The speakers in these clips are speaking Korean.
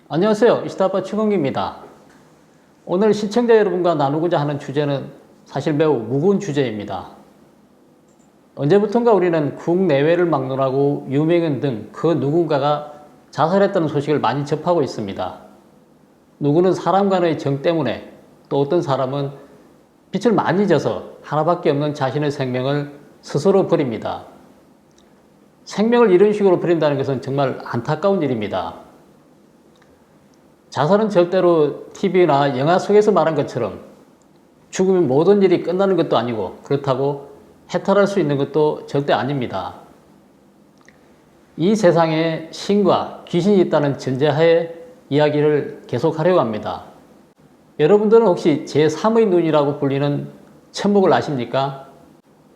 안녕하세요. 이스타파 최공기입니다. 오늘 시청자 여러분과 나누고자 하는 주제는 사실 매우 무거운 주제입니다. 언제부턴가 우리는 국내외를 막론하고 유명인 등 그 누군가가 자살했다는 소식을 많이 접하고 있습니다. 누구는 사람 간의 정 때문에, 또 어떤 사람은 빛을 많이 져서 하나밖에 없는 자신의 생명을 스스로 버립니다. 생명을 이런 식으로 버린다는 것은 정말 안타까운 일입니다. 자살은 절대로 TV나 영화 속에서 말한 것처럼 죽으면 모든 일이 끝나는 것도 아니고, 그렇다고 해탈할 수 있는 것도 절대 아닙니다. 이 세상에 신과 귀신이 있다는 전제하에 이야기를 계속하려고 합니다. 여러분들은 혹시 제3의 눈이라고 불리는 천목을 아십니까?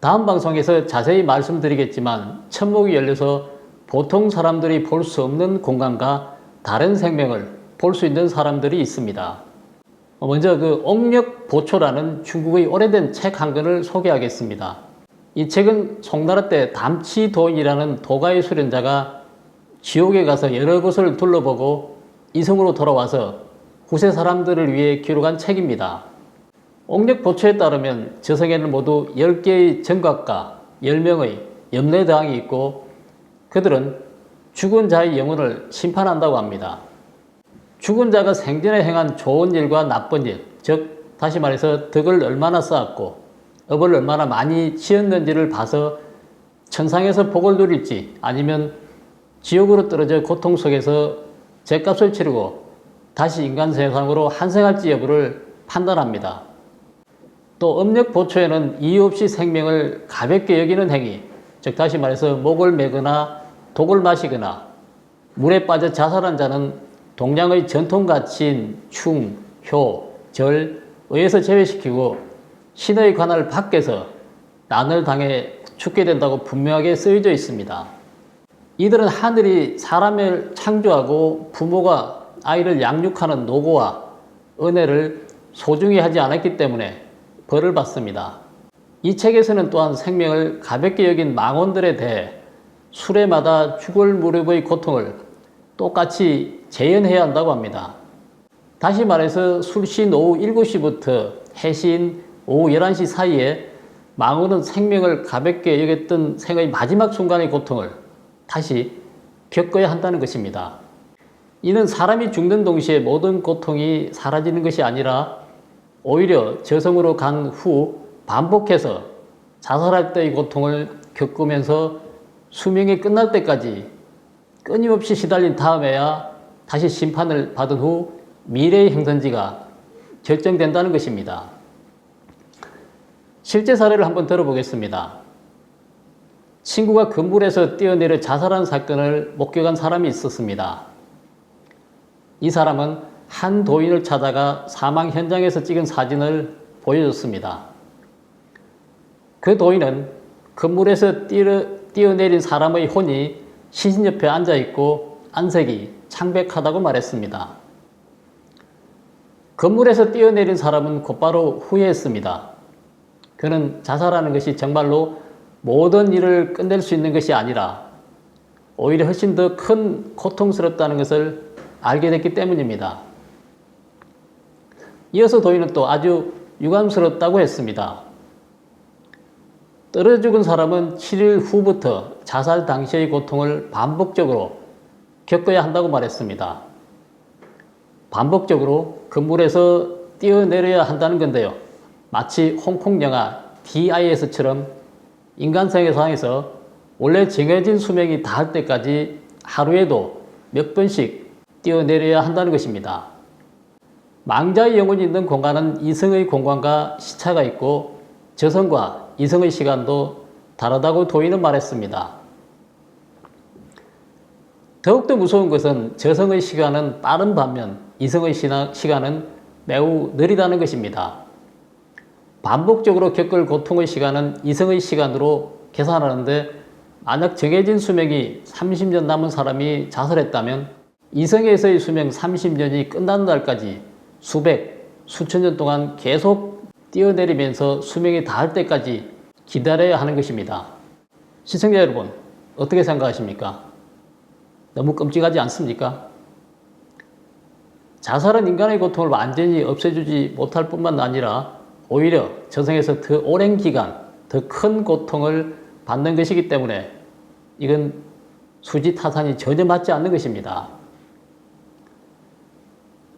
다음 방송에서 자세히 말씀드리겠지만, 천목이 열려서 보통 사람들이 볼 수 없는 공간과 다른 생명을 볼 수 있는 사람들이 있습니다. 먼저 옥력보초라는 중국의 오래된 책 한 권을 소개하겠습니다. 이 책은 송나라 때 담치도인이라는 도가의 수련자가 지옥에 가서 여러 곳을 둘러보고 이성으로 돌아와서 후세 사람들을 위해 기록한 책입니다. 옥력보초에 따르면 저성에는 모두 10개의 정각과 10명의 염례대왕이 있고, 그들은 죽은 자의 영혼을 심판한다고 합니다. 죽은 자가 생전에 행한 좋은 일과 나쁜 일, 즉 다시 말해서 덕을 얼마나 쌓았고 업을 얼마나 많이 지었는지를 봐서 천상에서 복을 누릴지, 아니면 지옥으로 떨어져 고통 속에서 죗값을 치르고 다시 인간 세상으로 환생할지 여부를 판단합니다. 또 음력보초에는 이유 없이 생명을 가볍게 여기는 행위, 즉 다시 말해서 목을 매거나 독을 마시거나 물에 빠져 자살한 자는 동양의 전통가치인 충, 효, 절, 의에서 제외시키고 신의 관할 밖에서 난을 당해 죽게 된다고 분명하게 쓰여져 있습니다. 이들은 하늘이 사람을 창조하고 부모가 아이를 양육하는 노고와 은혜를 소중히 하지 않았기 때문에 벌을 받습니다. 이 책에서는 또한 생명을 가볍게 여긴 망원들에 대해 수레마다 죽을 무렵의 고통을 똑같이 재현해야 한다고 합니다. 다시 말해서 술신 오후 7시부터 해신 오후 11시 사이에 망원은 생명을 가볍게 여겼던 생의 마지막 순간의 고통을 다시 겪어야 한다는 것입니다. 이는 사람이 죽는 동시에 모든 고통이 사라지는 것이 아니라 오히려 저승으로 간 후 반복해서 자살할 때의 고통을 겪으면서 수명이 끝날 때까지 끊임없이 시달린 다음에야 다시 심판을 받은 후 미래의 행선지가 결정된다는 것입니다. 실제 사례를 한번 들어보겠습니다. 친구가 건물에서 뛰어내려 자살한 사건을 목격한 사람이 있었습니다. 이 사람은 한 도인을 찾아가 사망 현장에서 찍은 사진을 보여줬습니다. 그 도인은 건물에서 뛰어내린 사람의 혼이 시신 옆에 앉아있고 안색이 창백하다고 말했습니다. 건물에서 뛰어내린 사람은 곧바로 후회했습니다. 그는 자살하는 것이 정말로 모든 일을 끝낼 수 있는 것이 아니라 오히려 훨씬 더 큰 고통스럽다는 것을 알게 됐기 때문입니다. 이어서 도인은 또 아주 유감스럽다고 했습니다. 떨어져 죽은 사람은 7일 후부터 자살 당시의 고통을 반복적으로 겪어야 한다고 말했습니다. 반복적으로 건물에서 뛰어내려야 한다는 건데요. 마치 홍콩 영화 DIS처럼 인간 세계상에서 원래 정해진 수명이 닿을 때까지 하루에도 몇 번씩 뛰어내려야 한다는 것입니다. 망자의 영혼이 있는 공간은 이성의 공간과 시차가 있고 저성과 이성의 시간도 다르다고 도인은 말했습니다. 더욱더 무서운 것은 저성의 시간은 빠른 반면 이성의 시간은 매우 느리다는 것입니다. 반복적으로 겪을 고통의 시간은 이성의 시간으로 계산하는데, 만약 정해진 수명이 30년 남은 사람이 자살했다면 이성에서의 수명 30년이 끝나는 날까지 수천 년 동안 계속 뛰어내리면서 수명이 닿을 때까지 기다려야 하는 것입니다. 시청자 여러분, 어떻게 생각하십니까? 너무 끔찍하지 않습니까? 자살은 인간의 고통을 완전히 없애주지 못할 뿐만 아니라 오히려 저승에서 더 오랜 기간 더 큰 고통을 받는 것이기 때문에 이건 수지타산이 전혀 맞지 않는 것입니다.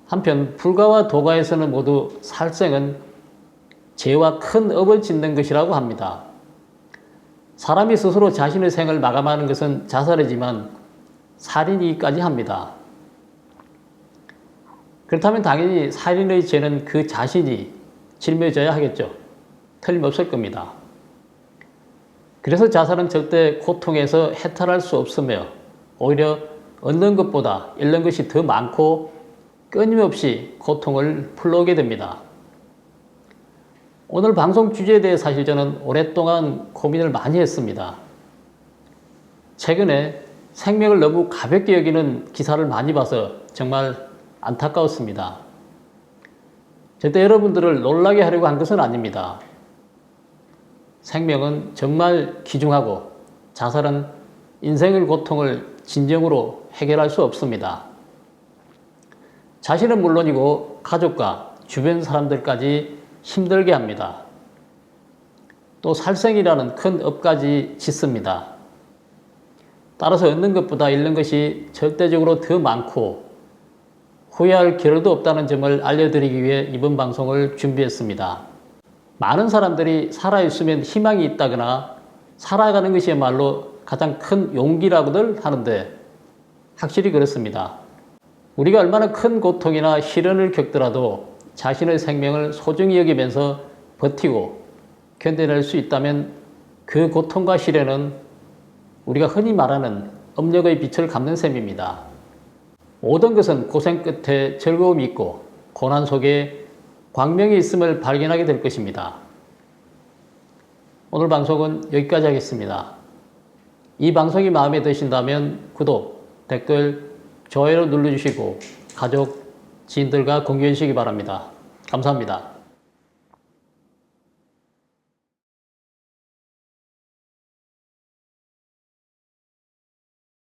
한편 불가와 도가에서는 모두 살생은 죄와 큰 업을 짓는 것이라고 합니다. 사람이 스스로 자신의 생을 마감하는 것은 자살이지만 살인이기까지 합니다. 그렇다면 당연히 살인의 죄는 그 자신이 짊어져야 하겠죠. 틀림없을 겁니다. 그래서 자살은 절대 고통에서 해탈할 수 없으며 오히려 얻는 것보다 잃는 것이 더 많고 끊임없이 고통을 불러오게 됩니다. 오늘 방송 주제에 대해 사실 저는 오랫동안 고민을 많이 했습니다. 최근에 생명을 너무 가볍게 여기는 기사를 많이 봐서 정말 안타까웠습니다. 절대 여러분들을 놀라게 하려고 한 것은 아닙니다. 생명은 정말 귀중하고 자살은 인생의 고통을 진정으로 해결할 수 없습니다. 자신은 물론이고 가족과 주변 사람들까지 힘들게 합니다. 또 살생이라는 큰 업까지 짓습니다. 따라서 얻는 것보다 잃는 것이 절대적으로 더 많고 후회할 겨를도 없다는 점을 알려드리기 위해 이번 방송을 준비했습니다. 많은 사람들이 살아있으면 희망이 있다거나 살아가는 것이야말로 가장 큰 용기라고들 하는데 확실히 그렇습니다. 우리가 얼마나 큰 고통이나 시련을 겪더라도 자신의 생명을 소중히 여기면서 버티고 견뎌낼 수 있다면 그 고통과 시련은 우리가 흔히 말하는 업력의 빛을 갚는 셈입니다. 모든 것은 고생 끝에 즐거움이 있고 고난 속에 광명이 있음을 발견하게 될 것입니다. 오늘 방송은 여기까지 하겠습니다. 이 방송이 마음에 드신다면 구독, 댓글, 좋아요를 눌러주시고 가족, 지인들과 공유해 주시기 바랍니다. 감사합니다.